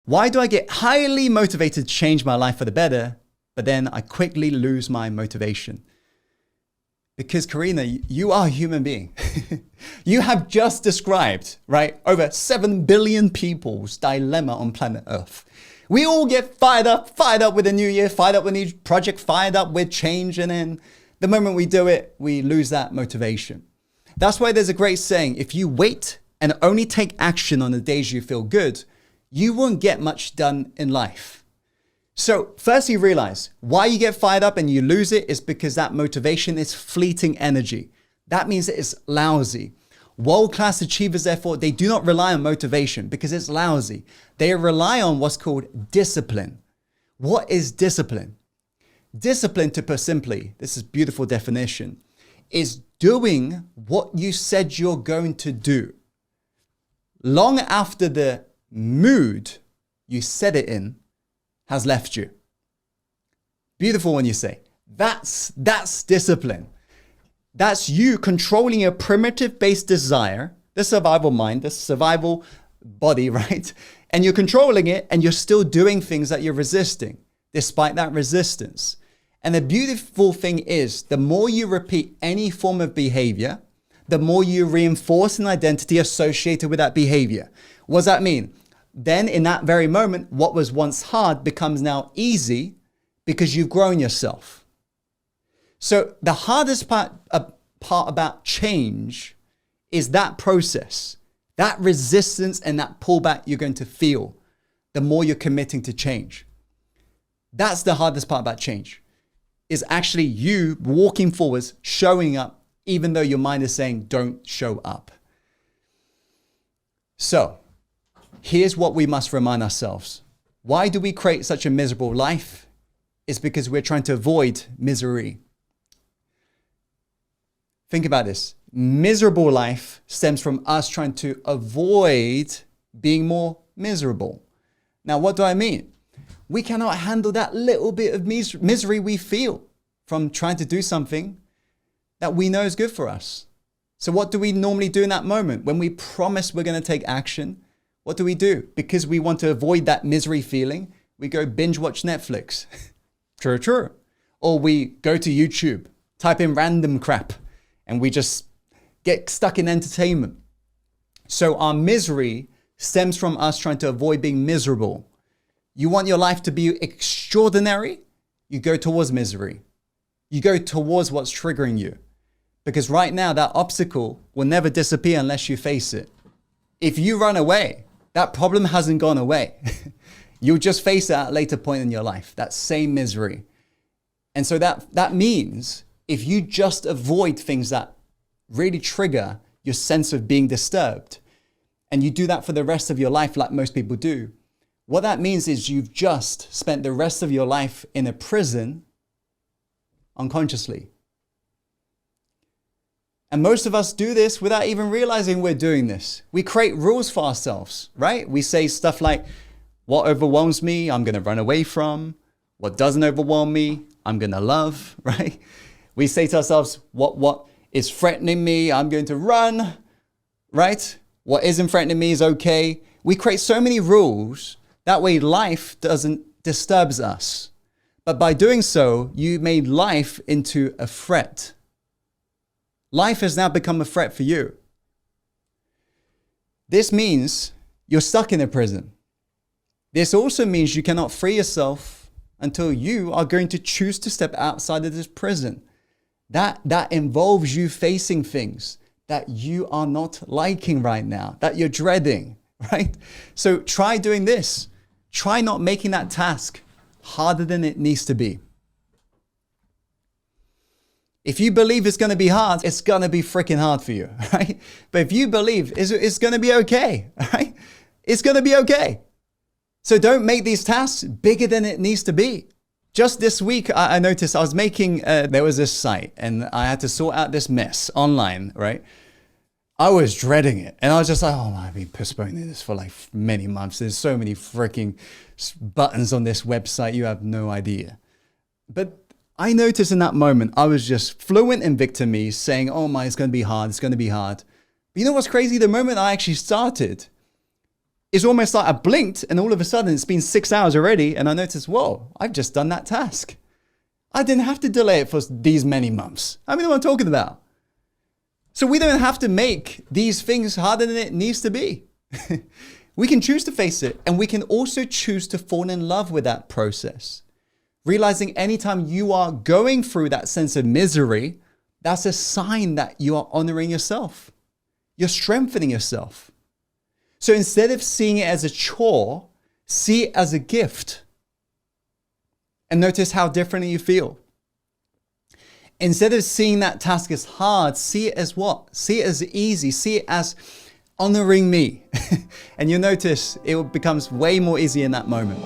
Why do I get highly motivated to change my life for the better, but then I quickly lose my motivation? Because Karina, you are a human being. You have just described, right, over 7 billion people's dilemma on planet Earth. We all get fired up with a new year, fired up with a new project, fired up with change. And then the moment we do it, we lose that motivation. That's why there's a great saying, if you wait and only take action on the days you feel good, you won't get much done in life. So firstly, realize why you get fired up and you lose it is because that motivation is fleeting energy. That means it is lousy. World-class achievers, therefore, they do not rely on motivation because it's lousy. They rely on what's called discipline. What is discipline? Discipline, to put simply, this is a beautiful definition, is doing what you said you're going to do long after the mood you said it in has left you. Beautiful when you say, that's discipline. That's you controlling a primitive-based desire, the survival mind, the survival body, right? And you're controlling it and you're still doing things that you're resisting, despite that resistance. And the beautiful thing is, the more you repeat any form of behavior, the more you reinforce an identity associated with that behavior. What does that mean? Then in that very moment, what was once hard becomes now easy because you've grown yourself. So the hardest part about change is that process, that resistance and that pullback you're going to feel the more you're committing to change. That's the hardest part about change, is actually you walking forwards, showing up, even though your mind is saying, don't show up. So here's what we must remind ourselves. Why do we create such a miserable life? It's because we're trying to avoid misery. Think about this. Miserable life stems from us trying to avoid being more miserable. Now, what do I mean? We cannot handle that little bit of misery we feel from trying to do something that we know is good for us. So what do we normally do in that moment? When we promise we're going to take action, what do? Because we want to avoid that misery feeling, we go binge watch Netflix. True. Or we go to YouTube, type in random crap, and we just get stuck in entertainment. So our misery stems from us trying to avoid being miserable. You want your life to be extraordinary? You go towards misery. You go towards what's triggering you. Because right now, that obstacle will never disappear unless you face it. If you run away, that problem hasn't gone away. You'll just face it at a later point in your life, that same misery. And so that means if you just avoid things that really trigger your sense of being disturbed, and you do that for the rest of your life like most people do, what that means is you've just spent the rest of your life in a prison unconsciously. And most of us do this without even realizing we're doing this. We create rules for ourselves, right? We say stuff like, what overwhelms me, I'm going to run away from. What doesn't overwhelm me, I'm going to love, right? We say to ourselves, what is threatening me, I'm going to run, right? What isn't threatening me is okay. We create so many rules. That way life doesn't disturb us. But by doing so, you made life into a threat. Life has now become a threat for you. This means you're stuck in a prison. This also means you cannot free yourself until you are going to choose to step outside of this prison. That involves you facing things that you are not liking right now, that you're dreading, right? So try doing this. Try not making that task harder than it needs to be. If you believe it's going to be hard, it's going to be freaking hard for you, right? But if you believe it's going to be okay, right? It's going to be okay. So don't make these tasks bigger than it needs to be. Just this week, I noticed I was making, there was this site and I had to sort out this mess online, right? I was dreading it. And I was just like, oh, I've been postponing this for like many months. There's so many freaking buttons on this website. You have no idea. But I noticed in that moment, I was just fluent in victimese saying, oh my, it's going to be hard. It's going to be hard. But you know what's crazy? The moment I actually started, it's almost like I blinked and all of a sudden it's been 6 hours already. And I noticed, whoa, I've just done that task. I didn't have to delay it for these many months. I mean, what I'm talking about. So we don't have to make these things harder than it needs to be. We can choose to face it, and we can also choose to fall in love with that process. Realizing anytime you are going through that sense of misery, that's a sign that you are honoring yourself. You're strengthening yourself. So instead of seeing it as a chore, see it as a gift. And notice how differently you feel. Instead of seeing that task as hard, see it as what? See it as easy. See it as honoring me. And you'll notice it becomes way more easy in that moment.